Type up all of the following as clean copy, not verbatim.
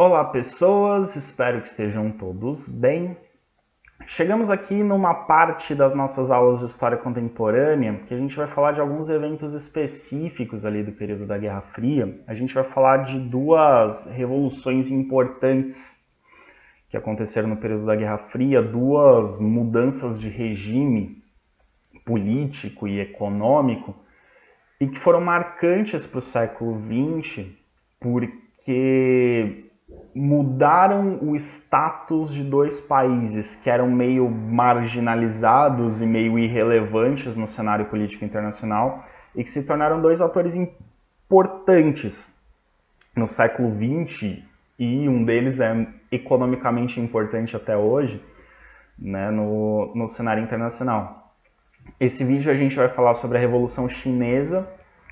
Olá pessoas, espero que estejam todos bem. Chegamos aqui numa parte das nossas aulas de História Contemporânea que a gente vai falar de alguns eventos específicos ali do período da Guerra Fria. A gente vai falar de duas revoluções importantes que aconteceram no período da Guerra Fria, duas mudanças de regime político e econômico e que foram marcantes para o século XX porque mudaram o status de dois países que eram meio marginalizados e meio irrelevantes no cenário político internacional e que se tornaram dois atores importantes no século XX, e um deles é economicamente importante até hoje, né, no cenário internacional. Esse vídeo a gente vai falar sobre a Revolução Chinesa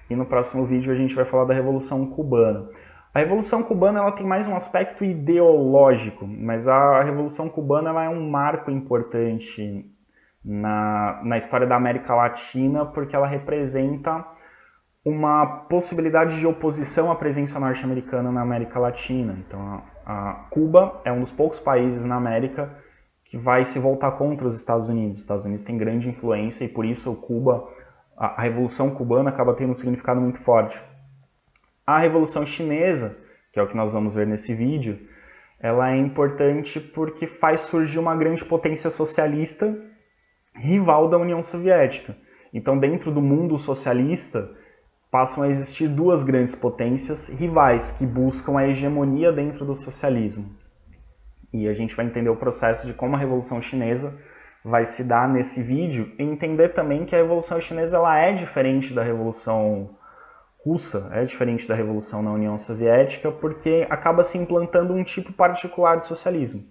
e no próximo vídeo a gente vai falar da Revolução Cubana. A Revolução Cubana ela tem mais um aspecto ideológico, mas a Revolução Cubana ela é um marco importante na história da América Latina porque ela representa uma possibilidade de oposição à presença norte-americana na América Latina. Então, a Cuba é um dos poucos países na América que vai se voltar contra os Estados Unidos. Os Estados Unidos têm grande influência e por isso a Revolução Cubana acaba tendo um significado muito forte. A Revolução Chinesa, que é o que nós vamos ver nesse vídeo, ela é importante porque faz surgir uma grande potência socialista rival da União Soviética. Então, dentro do mundo socialista, passam a existir duas grandes potências rivais que buscam a hegemonia dentro do socialismo. E a gente vai entender o processo de como a Revolução Chinesa vai se dar nesse vídeo e entender também que a Revolução Chinesa ela é diferente da Revolução Russa, é diferente da Revolução na União Soviética, porque acaba se implantando um tipo particular de socialismo.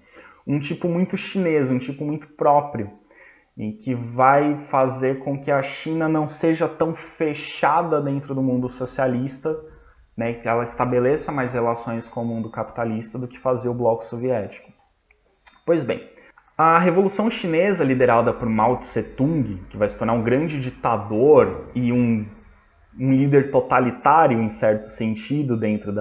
Um tipo muito chinês, um tipo muito próprio, e que vai fazer com que a China não seja tão fechada dentro do mundo socialista, né, que ela estabeleça mais relações com o mundo capitalista do que fazer o bloco soviético. Pois bem, a Revolução Chinesa, liderada por Mao Tse-tung, que vai se tornar um grande ditador e um líder totalitário, em certo sentido, dentro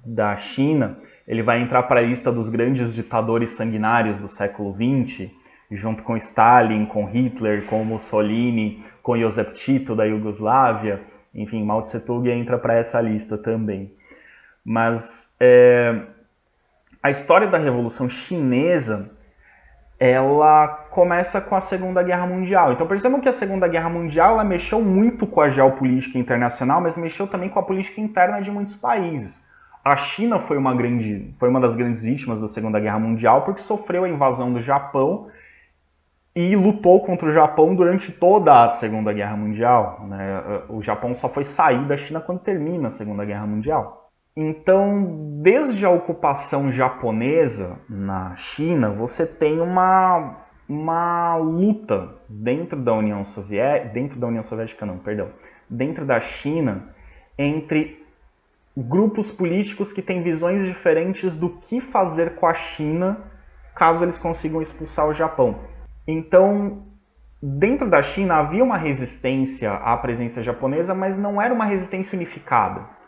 da China, ele vai entrar para a lista dos grandes ditadores sanguinários do século XX, junto com Stalin, com Hitler, com Mussolini, com Joseph Tito da Iugoslávia. Enfim, Mao Tse-tung entra para essa lista também. Mas a história da Revolução Chinesa ela começa com a Segunda Guerra Mundial. Então percebam que a Segunda Guerra Mundial ela mexeu muito com a geopolítica internacional, mas mexeu também com a política interna de muitos países. A China foi uma das grandes vítimas da Segunda Guerra Mundial porque sofreu a invasão do Japão e lutou contra o Japão durante toda a Segunda Guerra Mundial, né? O Japão só foi sair da China quando termina a Segunda Guerra Mundial. Então, desde a ocupação japonesa na China, você tem uma luta dentro da União Soviética, dentro da China, entre grupos políticos que têm visões diferentes do que fazer com a China caso eles consigam expulsar o Japão. Então, dentro da China havia uma resistência à presença japonesa, mas não era uma resistência unificada.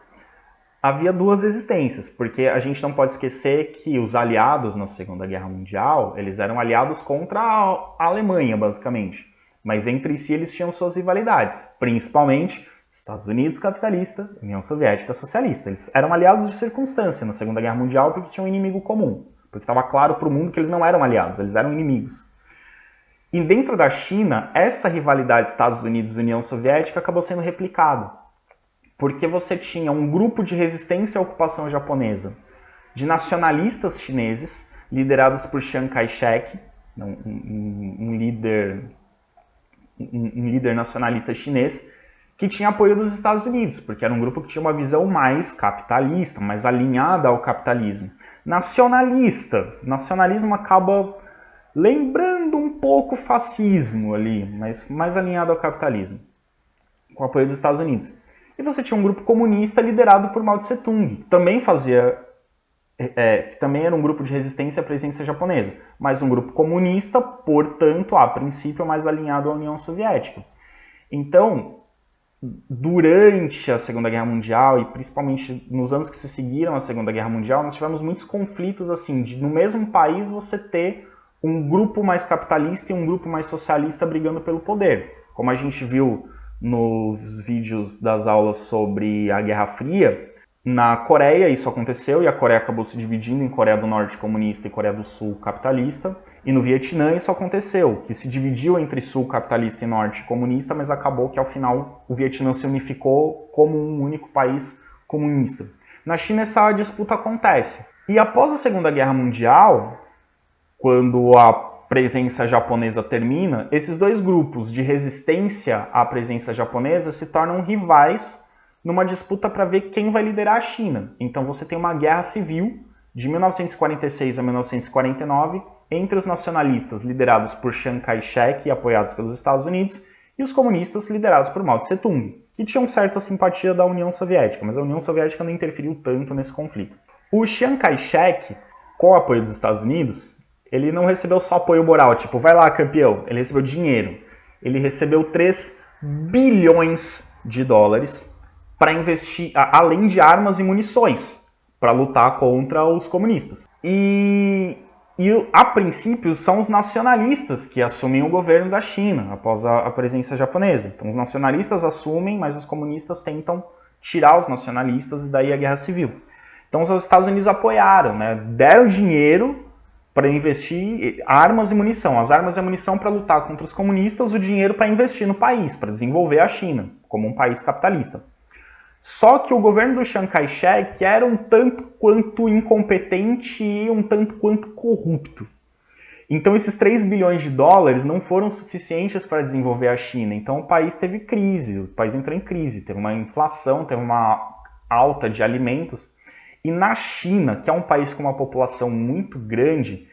Havia duas resistências, porque a gente não pode esquecer que os aliados na Segunda Guerra Mundial, eles eram aliados contra a Alemanha, basicamente. Mas entre si eles tinham suas rivalidades, principalmente Estados Unidos capitalista, União Soviética socialista. Eles eram aliados de circunstância na Segunda Guerra Mundial porque tinham um inimigo comum. Porque estava claro para o mundo que eles não eram aliados, eles eram inimigos. E dentro da China, essa rivalidade Estados Unidos e União Soviética acabou sendo replicada. Porque você tinha um grupo de resistência à ocupação japonesa, de nacionalistas chineses, liderados por Chiang Kai-shek, um líder nacionalista chinês, que tinha apoio dos Estados Unidos, porque era um grupo que tinha uma visão mais capitalista, mais alinhada ao capitalismo. Nacionalismo acaba lembrando um pouco o fascismo ali, mas mais alinhado ao capitalismo, com o apoio dos Estados Unidos. E você tinha um grupo comunista liderado por Mao Tse-tung, que também que também era um grupo de resistência à presença japonesa, mas um grupo comunista, portanto, a princípio, mais alinhado à União Soviética. Então, durante a Segunda Guerra Mundial e principalmente nos anos que se seguiram à Segunda Guerra Mundial, nós tivemos muitos conflitos assim, de no mesmo país você ter um grupo mais capitalista e um grupo mais socialista brigando pelo poder. Como a gente viu nos vídeos das aulas sobre a Guerra Fria, na Coreia isso aconteceu e a Coreia acabou se dividindo em Coreia do Norte comunista e Coreia do Sul capitalista. E no Vietnã isso aconteceu, que se dividiu entre Sul capitalista e Norte comunista, mas acabou que ao final o Vietnã se unificou como um único país comunista. Na China essa disputa acontece. E após a Segunda Guerra Mundial, quando a presença japonesa termina, esses dois grupos de resistência à presença japonesa se tornam rivais numa disputa para ver quem vai liderar a China. Então você tem uma guerra civil de 1946 a 1949 entre os nacionalistas liderados por Chiang Kai-shek e apoiados pelos Estados Unidos e os comunistas liderados por Mao Tse-tung, que tinham certa simpatia da União Soviética, mas a União Soviética não interferiu tanto nesse conflito. O Chiang Kai-shek, com o apoio dos Estados Unidos, ele não recebeu só apoio moral, tipo, vai lá campeão, ele recebeu dinheiro. Ele recebeu 3 bilhões de dólares para investir, além de armas e munições, para lutar contra os comunistas. E a princípio são os nacionalistas que assumem o governo da China após a presença japonesa. Então os nacionalistas assumem, mas os comunistas tentam tirar os nacionalistas e daí a guerra civil. Então os Estados Unidos apoiaram, né? Deram dinheiro para investir armas e munição. As armas e a munição para lutar contra os comunistas, o dinheiro para investir no país, para desenvolver a China como um país capitalista. Só que o governo do Chiang Kai-shek era um tanto quanto incompetente e um tanto quanto corrupto. Então esses 3 bilhões de dólares não foram suficientes para desenvolver a China. Então o país teve crise, o país entrou em crise, teve uma inflação, teve uma alta de alimentos. E na China, que é um país com uma população muito grande,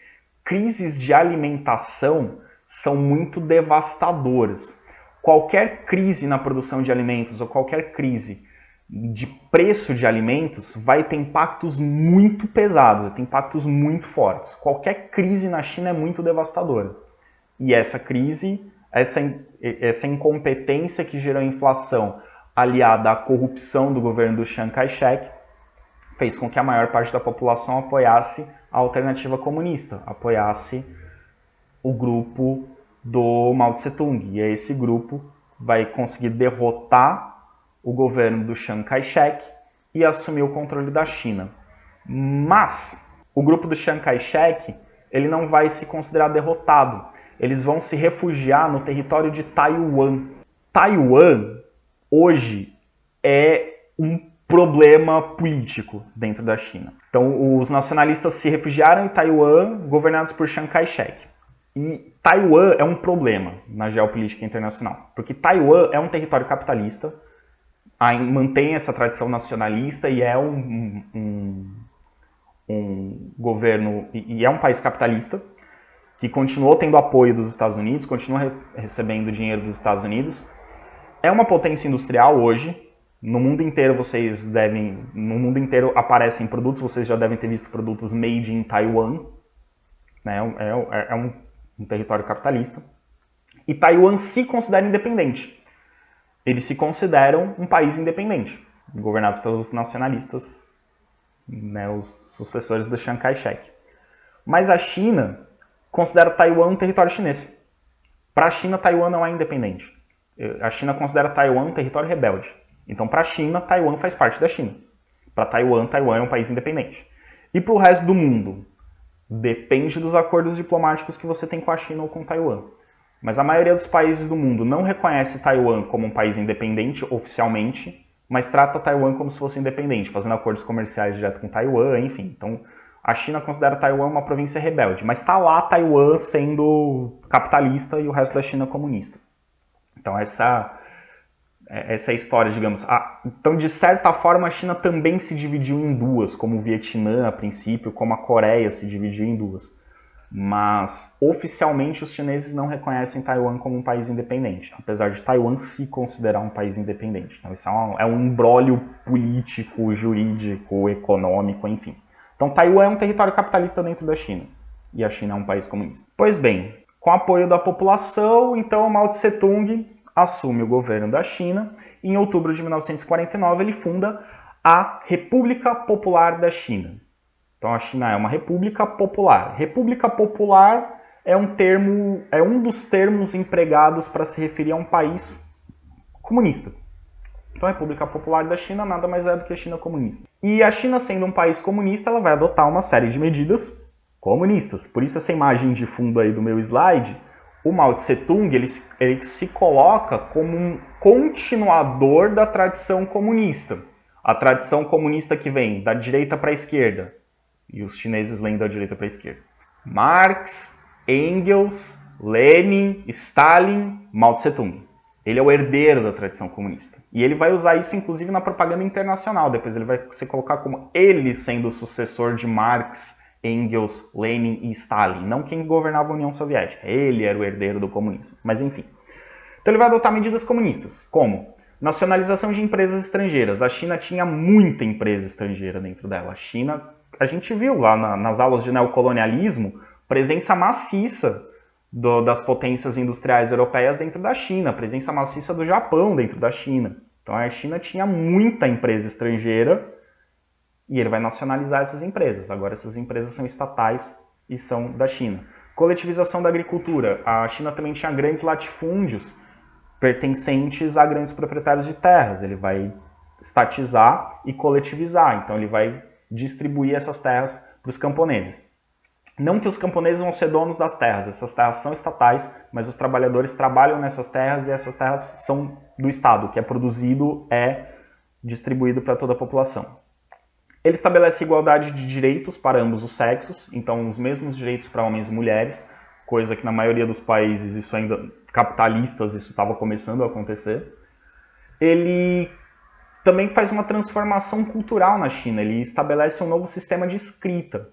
crises de alimentação são muito devastadoras. Qualquer crise na produção de alimentos ou qualquer crise de preço de alimentos vai ter impactos muito pesados, vai ter impactos muito fortes. Qualquer crise na China é muito devastadora. E essa crise, essa incompetência que gerou a inflação, aliada à corrupção do governo do Chiang Kai-shek, fez com que a maior parte da população apoiasse a alternativa comunista, apoiasse o grupo do Mao Tse-tung. E esse grupo vai conseguir derrotar o governo do Chiang Kai-shek e assumir o controle da China. Mas o grupo do Chiang Kai-shek ele não vai se considerar derrotado. Eles vão se refugiar no território de Taiwan. Taiwan, hoje, é um problema político dentro da China. Então, os nacionalistas se refugiaram em Taiwan, governados por Chiang Kai-shek. E Taiwan é um problema na geopolítica internacional, porque Taiwan é um território capitalista, mantém essa tradição nacionalista e é um governo, e é um país capitalista, que continuou tendo apoio dos Estados Unidos, continua recebendo dinheiro dos Estados Unidos. É uma potência industrial hoje. No mundo inteiro no mundo inteiro aparecem produtos, vocês já devem ter visto produtos made in Taiwan, né? É um território capitalista. E Taiwan se considera independente. Eles se consideram um país independente, governados pelos nacionalistas, né, os sucessores do Chiang Kai-shek. Mas a China considera Taiwan um território chinês. Para a China, Taiwan não é independente. A China considera Taiwan um território rebelde. Então, para a China, Taiwan faz parte da China. Para Taiwan, Taiwan é um país independente. E para o resto do mundo, depende dos acordos diplomáticos que você tem com a China ou com Taiwan. Mas a maioria dos países do mundo não reconhece Taiwan como um país independente oficialmente, mas trata Taiwan como se fosse independente, fazendo acordos comerciais direto com Taiwan, enfim. Então, a China considera Taiwan uma província rebelde, mas está lá Taiwan sendo capitalista e o resto da China comunista. Então, essa é a história, digamos. Então, de certa forma, a China também se dividiu em duas, como o Vietnã, a princípio, como a Coreia se dividiu em duas. Mas, oficialmente, os chineses não reconhecem Taiwan como um país independente, apesar de Taiwan se considerar um país independente. Então, isso é um imbróglio político, jurídico, econômico, enfim. Então, Taiwan é um território capitalista dentro da China, e a China é um país comunista. Pois bem, com apoio da população, então, Mao Tse-tung assume o governo da China e em outubro de 1949 ele funda a República Popular da China. Então a China é uma república popular. República popular é um dos termos empregados para se referir a um país comunista. Então a República Popular da China nada mais é do que a China comunista. E a China, sendo um país comunista, ela vai adotar uma série de medidas comunistas. Por isso essa imagem de fundo aí do meu slide, o Mao Tse-tung ele se coloca como um continuador da tradição comunista. A tradição comunista que vem da direita para a esquerda. E os chineses leem da direita para a esquerda. Marx, Engels, Lenin, Stalin, Mao Tse-tung. Ele é o herdeiro da tradição comunista. E ele vai usar isso, inclusive, na propaganda internacional. Depois ele vai se colocar como ele sendo o sucessor de Marx, Engels, Lenin e Stalin. Não quem governava a União Soviética. Ele era o herdeiro do comunismo. Mas enfim. Então ele vai adotar medidas comunistas, como nacionalização de empresas estrangeiras. A China tinha muita empresa estrangeira dentro dela. A gente viu lá nas aulas de neocolonialismo, presença maciça das potências industriais europeias dentro da China, presença maciça do Japão dentro da China. Então a China tinha muita empresa estrangeira e ele vai nacionalizar essas empresas. Agora essas empresas são estatais e são da China. Coletivização da agricultura. A China também tinha grandes latifúndios pertencentes a grandes proprietários de terras. Ele vai estatizar e coletivizar. Então ele vai distribuir essas terras para os camponeses. Não que os camponeses vão ser donos das terras, essas terras são estatais, mas os trabalhadores trabalham nessas terras e essas terras são do Estado. O que é produzido é distribuído para toda a população. Ele estabelece igualdade de direitos para ambos os sexos, então os mesmos direitos para homens e mulheres, coisa que na maioria dos países, isso ainda capitalistas, isso estava começando a acontecer. Ele também faz uma transformação cultural na China, ele estabelece um novo sistema de escrita.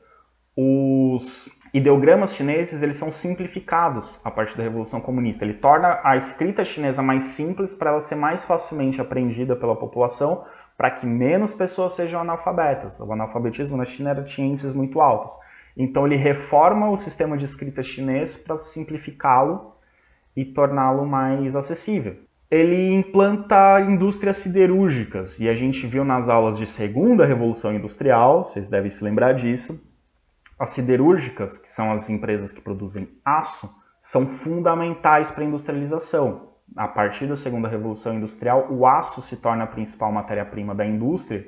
Os ideogramas chineses eles são simplificados a partir da Revolução Comunista. Ele torna a escrita chinesa mais simples para ela ser mais facilmente aprendida pela população, para que menos pessoas sejam analfabetas. O analfabetismo na China tinha índices muito altos. Então ele reforma o sistema de escrita chinês para simplificá-lo e torná-lo mais acessível. Ele implanta indústrias siderúrgicas, e a gente viu nas aulas de segunda Revolução Industrial, vocês devem se lembrar disso. As siderúrgicas, que são as empresas que produzem aço, são fundamentais para a industrialização. A partir da segunda Revolução Industrial, o aço se torna a principal matéria-prima da indústria.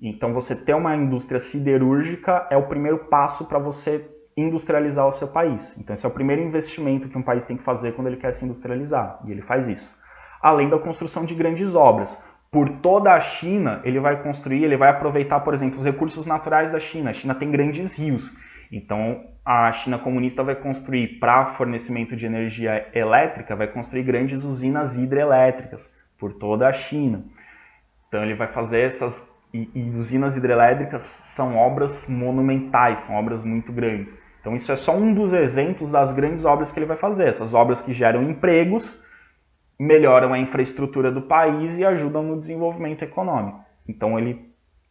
Então, você ter uma indústria siderúrgica é o primeiro passo para você industrializar o seu país. Então, esse é o primeiro investimento que um país tem que fazer quando ele quer se industrializar, e ele faz isso. Além da construção de grandes obras. Por toda a China, ele vai aproveitar, por exemplo, os recursos naturais da China. A China tem grandes rios. Então, a China comunista vai construir, para fornecimento de energia elétrica, vai construir grandes usinas hidrelétricas por toda a China. Então, ele vai fazer essas... E usinas hidrelétricas são obras monumentais, são obras muito grandes. Então, isso é só um dos exemplos das grandes obras que ele vai fazer. Essas obras que geram empregos, melhoram a infraestrutura do país e ajudam no desenvolvimento econômico. Então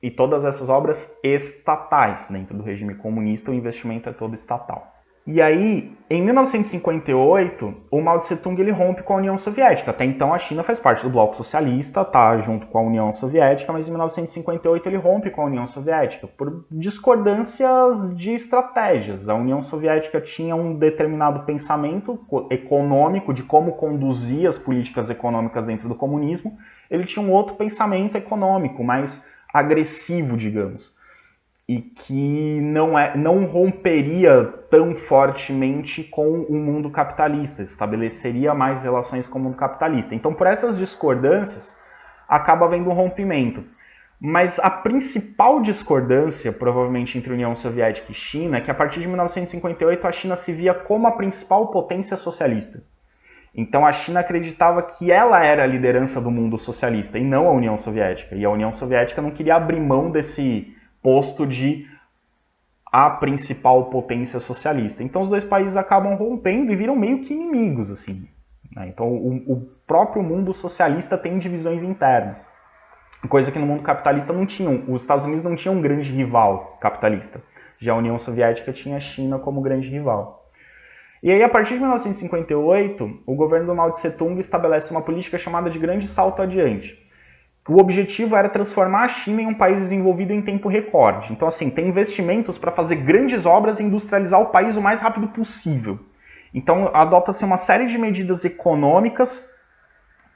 e todas essas obras estatais, dentro do regime comunista, o investimento é todo estatal. E aí, em 1958, o Mao Tse-tung ele rompe com a União Soviética. Até então a China faz parte do bloco socialista, tá junto com a União Soviética, mas em 1958 ele rompe com a União Soviética por discordâncias de estratégias. A União Soviética tinha um determinado pensamento econômico de como conduzir as políticas econômicas dentro do comunismo. Ele tinha um outro pensamento econômico, mais agressivo, digamos. E que não romperia tão fortemente com o mundo capitalista, estabeleceria mais relações com o mundo capitalista. Então, por essas discordâncias, acaba havendo um rompimento. Mas a principal discordância, provavelmente, entre União Soviética e China, é que a partir de 1958 a China se via como a principal potência socialista. Então a China acreditava que ela era a liderança do mundo socialista, e não a União Soviética. E a União Soviética não queria abrir mão desse posto de a principal potência socialista. Então os dois países acabam rompendo e viram meio que inimigos, assim. Né? Então o próprio mundo socialista tem divisões internas, coisa que no mundo capitalista não tinham. Os Estados Unidos não tinham um grande rival capitalista. Já a União Soviética tinha a China como grande rival. E aí, a partir de 1958, o governo do Mao Tse-tung estabelece uma política chamada de Grande Salto Adiante. O objetivo era transformar a China em um país desenvolvido em tempo recorde. Então, assim, tem investimentos para fazer grandes obras e industrializar o país o mais rápido possível. Então, adota-se uma série de medidas econômicas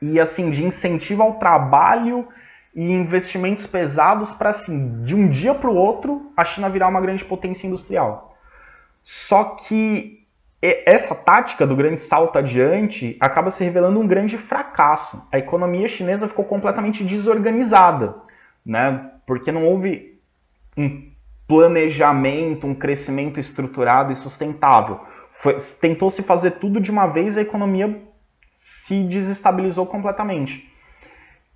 e, assim, de incentivo ao trabalho e investimentos pesados para, assim, de um dia para o outro, a China virar uma grande potência industrial. Só que essa tática do grande salto adiante acaba se revelando um grande fracasso. A economia chinesa ficou completamente desorganizada, né? Porque não houve um planejamento, um crescimento estruturado e sustentável. Tentou-se fazer tudo de uma vez e a economia se desestabilizou completamente.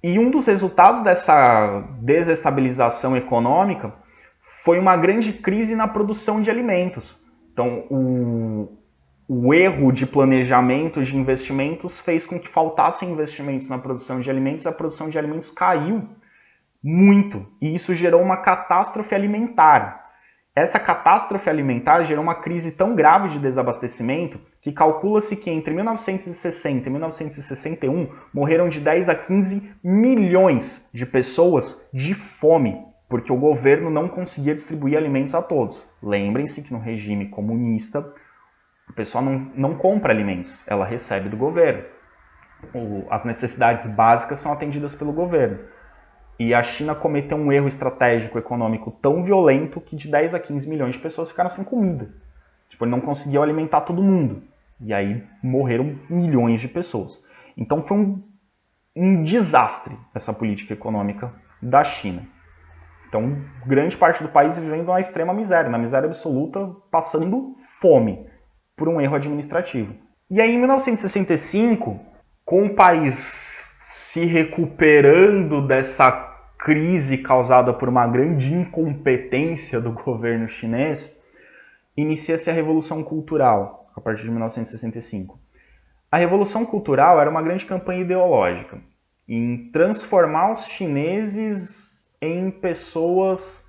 E um dos resultados dessa desestabilização econômica foi uma grande crise na produção de alimentos. Então, o erro de planejamento de investimentos fez com que faltassem investimentos na produção de alimentos, a produção de alimentos caiu muito, e isso gerou uma catástrofe alimentar. Essa catástrofe alimentar gerou uma crise tão grave de desabastecimento que calcula-se que entre 1960 e 1961 morreram de 10 a 15 milhões de pessoas de fome, porque o governo não conseguia distribuir alimentos a todos. Lembrem-se que no regime comunista a pessoa não compra alimentos, ela recebe do governo. As necessidades básicas são atendidas pelo governo. E a China cometeu um erro estratégico econômico tão violento que de 10 a 15 milhões de pessoas ficaram sem comida. Tipo, ele não conseguiu alimentar todo mundo. E aí morreram milhões de pessoas. Então foi um desastre essa política econômica da China. Então, grande parte do país vivendo na extrema miséria, na miséria absoluta, passando fome por um erro administrativo. E aí, em 1965, com o país se recuperando dessa crise causada por uma grande incompetência do governo chinês, inicia-se a Revolução Cultural, a partir de 1965. A Revolução Cultural era uma grande campanha ideológica em transformar os chineses em pessoas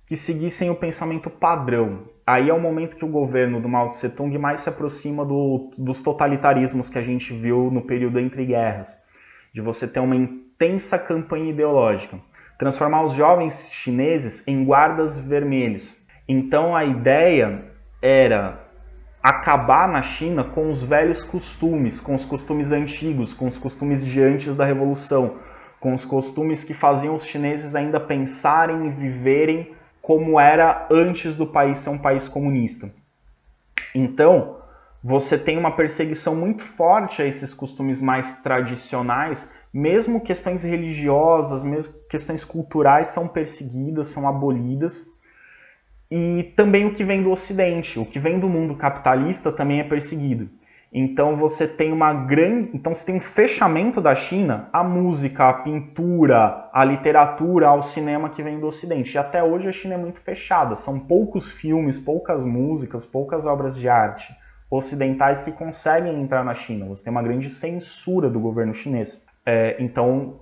que seguissem o pensamento padrão. Aí é o momento que o governo do Mao Tse-tung mais se aproxima dos totalitarismos que a gente viu no período entre guerras, de você ter uma intensa campanha ideológica, transformar os jovens chineses em guardas vermelhos. Então a ideia era acabar na China com os velhos costumes, com os costumes antigos, com os costumes de antes da Revolução, com os costumes que faziam os chineses ainda pensarem e viverem como era antes do país ser um país comunista. Então, você tem uma perseguição muito forte a esses costumes mais tradicionais, mesmo questões religiosas, mesmo questões culturais são perseguidas, são abolidas. E também o que vem do Ocidente, o que vem do mundo capitalista também é perseguido. Então você tem um fechamento da China à música, à pintura, à literatura, ao cinema que vem do Ocidente. E até hoje a China é muito fechada. São poucos filmes, poucas músicas, poucas obras de arte ocidentais que conseguem entrar na China. Você tem uma grande censura do governo chinês. Então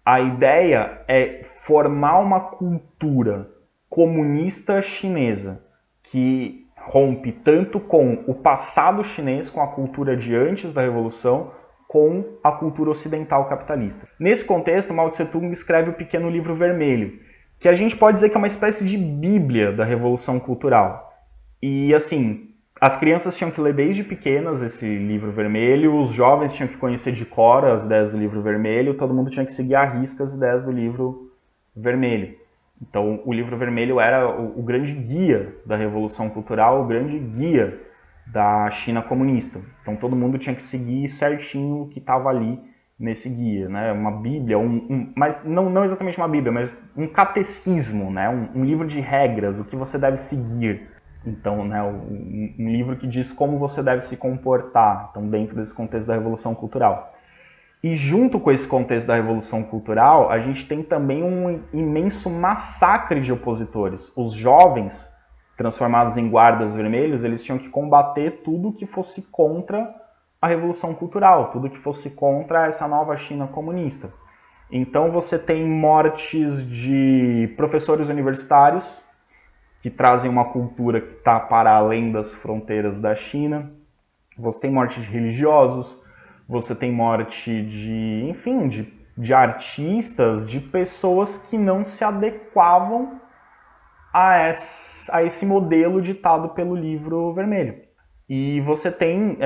a ideia é formar uma cultura comunista chinesa que rompe tanto com o passado chinês, com a cultura de antes da Revolução, com a cultura ocidental capitalista. Nesse contexto, Mao Tse-tung escreve o Pequeno Livro Vermelho, que a gente pode dizer que é uma espécie de bíblia da Revolução Cultural. E assim, as crianças tinham que ler desde pequenas esse livro vermelho, os jovens tinham que conhecer de cor as ideias do livro vermelho, todo mundo tinha que seguir à risca as ideias do livro vermelho. Então, o livro vermelho era o grande guia da Revolução Cultural, o grande guia da China comunista. Então, todo mundo tinha que seguir certinho o que estava ali nesse guia, né? Uma bíblia, mas não exatamente uma bíblia, mas um catecismo, né? Um livro de regras, o que você deve seguir. Então, né? Um livro que diz como você deve se comportar, então, dentro desse contexto da Revolução Cultural. E junto com esse contexto da Revolução Cultural, a gente tem também um imenso massacre de opositores. Os jovens, transformados em guardas vermelhos, eles tinham que combater tudo que fosse contra a Revolução Cultural, tudo que fosse contra essa nova China comunista. Então você tem mortes de professores universitários, que trazem uma cultura que está para além das fronteiras da China. Você tem morte de religiosos, você tem morte de, enfim, de artistas, de pessoas que não se adequavam a esse modelo ditado pelo Livro Vermelho. E você tem...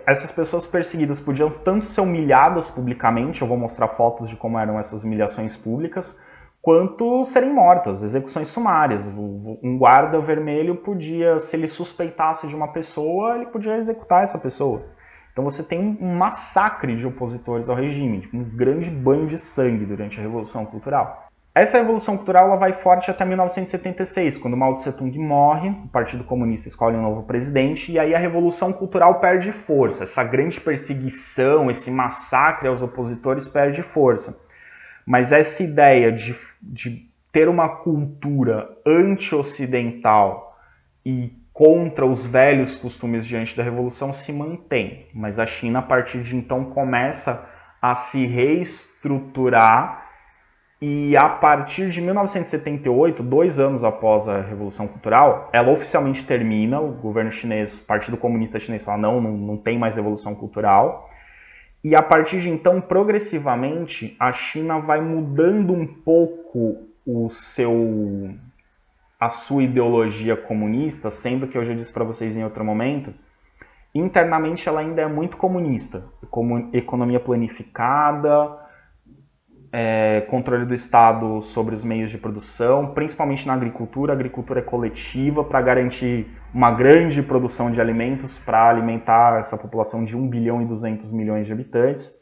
essas pessoas perseguidas podiam tanto ser humilhadas publicamente, eu vou mostrar fotos de como eram essas humilhações públicas, quanto serem mortas, execuções sumárias. Um guarda vermelho podia, se ele suspeitasse de uma pessoa, ele podia executar essa pessoa. Então você tem um massacre de opositores ao regime, um grande banho de sangue durante a Revolução Cultural. Essa Revolução Cultural ela vai forte até 1976, quando Mao Tse-tung morre, o Partido Comunista escolhe um novo presidente, e aí a Revolução Cultural perde força. Essa grande perseguição, esse massacre aos opositores perde força. Mas essa ideia de ter uma cultura anti-ocidental e contra os velhos costumes diante da Revolução se mantém. Mas a China, a partir de então, começa a se reestruturar e a partir de 1978, 2 anos após a Revolução Cultural, ela oficialmente termina, o governo chinês, o Partido Comunista Chinês fala não tem mais Revolução Cultural. E a partir de então, progressivamente, a China vai mudando um pouco a sua ideologia comunista, sendo que eu já disse para vocês em outro momento, internamente ela ainda é muito comunista, como economia planificada, controle do Estado sobre os meios de produção, principalmente na agricultura. A agricultura é coletiva para garantir uma grande produção de alimentos para alimentar essa população de 1 bilhão e 200 milhões de habitantes.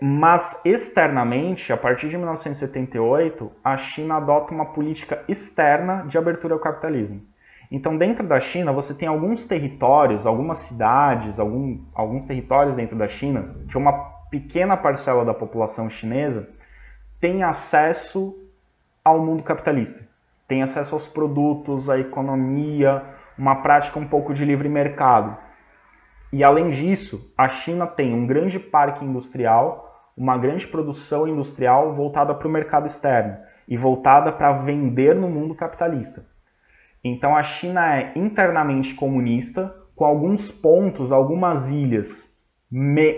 Mas externamente, a partir de 1978, a China adota uma política externa de abertura ao capitalismo. Então, dentro da China, você tem alguns territórios, algumas cidades, alguns territórios dentro da China, que uma pequena parcela da população chinesa tem acesso ao mundo capitalista, tem acesso aos produtos, à economia, uma prática um pouco de livre mercado. E além disso, a China tem um grande parque industrial, uma grande produção industrial voltada para o mercado externo e voltada para vender no mundo capitalista. Então a China é internamente comunista, com alguns pontos, algumas ilhas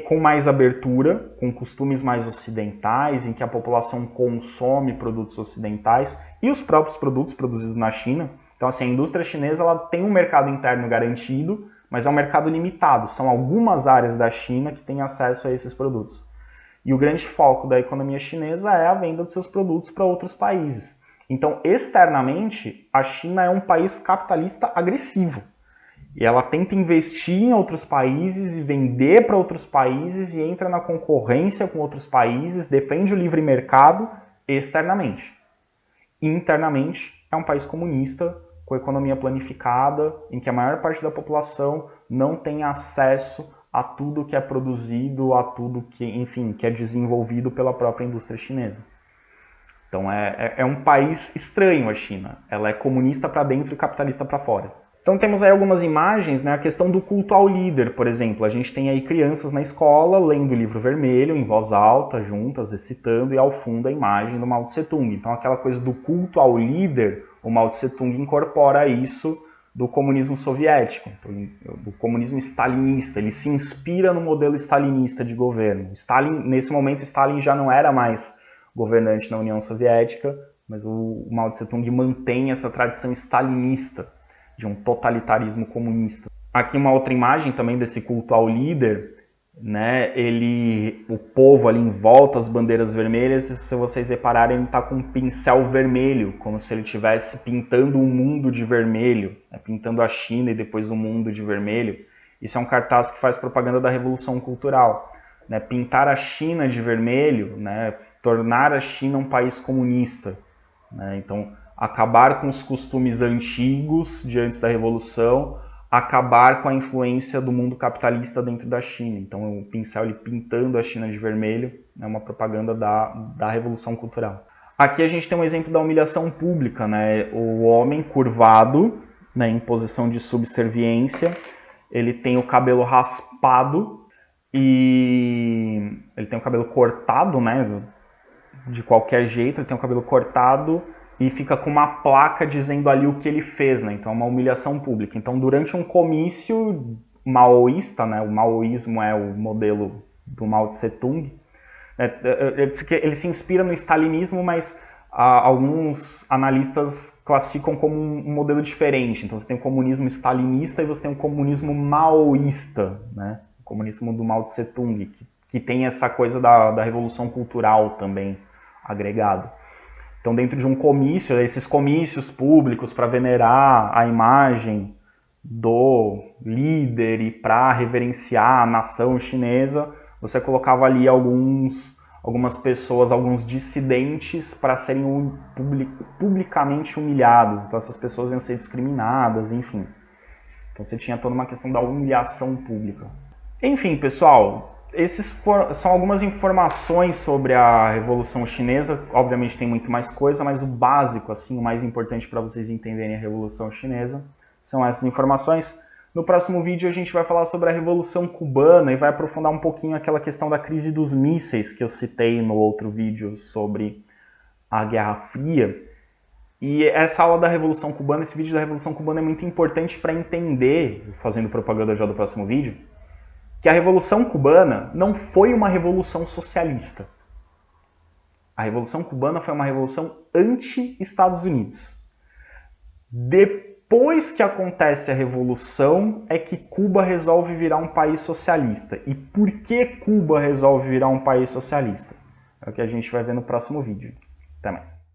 com mais abertura, com costumes mais ocidentais, em que a população consome produtos ocidentais e os próprios produtos produzidos na China. Então, assim, a indústria chinesa ela tem um mercado interno garantido, mas é um mercado limitado. São algumas áreas da China que têm acesso a esses produtos. E o grande foco da economia chinesa é a venda de seus produtos para outros países. Então, externamente, a China é um país capitalista agressivo. E ela tenta investir em outros países e vender para outros países e entra na concorrência com outros países, defende o livre mercado externamente. Internamente, é um país comunista, com economia planificada, em que a maior parte da população não tem acesso a tudo que é produzido, a tudo que, enfim, que é desenvolvido pela própria indústria chinesa. Então é um país estranho a China. Ela é comunista para dentro e capitalista para fora. Então temos aí algumas imagens, né? A questão do culto ao líder, por exemplo. A gente tem aí crianças na escola lendo o Livro Vermelho em voz alta, juntas, recitando, e ao fundo a imagem do Mao Tse-tung. Então aquela coisa do culto ao líder, o Mao Tse-tung incorpora isso do comunismo soviético, do comunismo stalinista. Ele se inspira no modelo stalinista de governo. Nesse momento, Stalin já não era mais governante na União Soviética, mas o Mao Tse-tung mantém essa tradição stalinista de um totalitarismo comunista. Aqui uma outra imagem também desse culto ao líder, né? O povo ali em volta, as bandeiras vermelhas, se vocês repararem, ele está com um pincel vermelho, como se ele estivesse pintando o mundo de vermelho, né? Pintando a China e depois o mundo de vermelho. Isso é um cartaz que faz propaganda da Revolução Cultural, né? Pintar a China de vermelho, né? Tornar a China um país comunista, né? Então, acabar com os costumes antigos de antes da Revolução, acabar com a influência do mundo capitalista dentro da China. Então o pincel ele pintando a China de vermelho é uma propaganda da Revolução Cultural. Aqui a gente tem um exemplo da humilhação pública, né? O homem curvado, né, em posição de subserviência, ele tem o cabelo raspado e ele tem o cabelo cortado, né? De qualquer jeito, ele tem o cabelo cortado e fica com uma placa dizendo ali o que ele fez, né? Então é uma humilhação pública. Então durante um comício maoísta, né? O maoísmo é o modelo do Mao Tse Tung, ele se inspira no stalinismo, mas alguns analistas classificam como um modelo diferente. Então você tem o comunismo stalinista e você tem o comunismo maoísta, né? O comunismo do Mao Tse Tung, que tem essa coisa da revolução cultural também agregado. Então dentro de um comício, esses comícios públicos para venerar a imagem do líder e para reverenciar a nação chinesa, você colocava ali algumas pessoas, alguns dissidentes para serem publicamente humilhados. Então essas pessoas iam ser discriminadas, enfim. Então você tinha toda uma questão da humilhação pública. Enfim, pessoal, são algumas informações sobre a Revolução Chinesa. Obviamente tem muito mais coisa, mas o básico, assim, o mais importante para vocês entenderem a Revolução Chinesa são essas informações. No próximo vídeo a gente vai falar sobre a Revolução Cubana e vai aprofundar um pouquinho aquela questão da crise dos mísseis que eu citei no outro vídeo sobre a Guerra Fria. E essa aula da Revolução Cubana, esse vídeo da Revolução Cubana é muito importante para entender, fazendo propaganda já do próximo vídeo, que a Revolução Cubana não foi uma revolução socialista. A Revolução Cubana foi uma revolução anti-Estados Unidos. Depois que acontece a Revolução, é que Cuba resolve virar um país socialista. E por que Cuba resolve virar um país socialista? É o que a gente vai ver no próximo vídeo. Até mais.